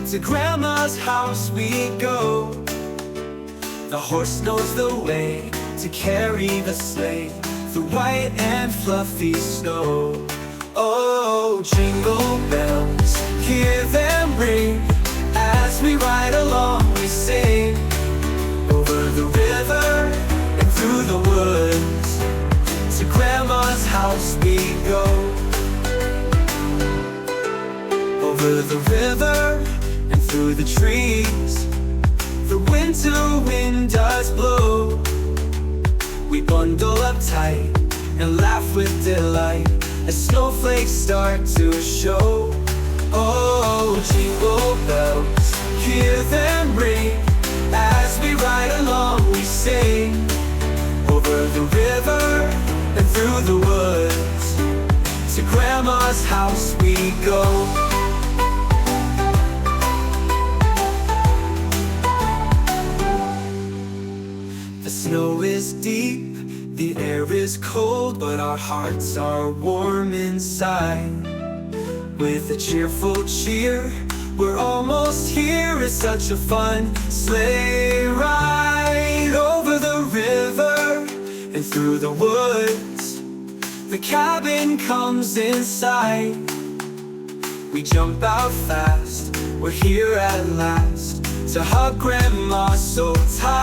To Grandma's house we go. The horse knows the way to carry the sleigh through white and fluffy snow. Oh, jingle bells, hear them ring. As we ride along we sing. Over the river and through the woods, to Grandma's house we go. Over the river and through the trees, the winter wind does blow. We bundle up tight and laugh with delight as snowflakes start to show. Oh, jingle bells, hear them ring. As we ride along we sing. Over the river and through the woods, to Grandma's house we go. The snow is deep, the air is cold, but our hearts are warm inside. With a cheerful cheer, we're almost here. It's such a fun sleigh ride. Over the river and through the woods, the cabin comes inside. We jump out fast, we're here at last, to hug Grandma so tight.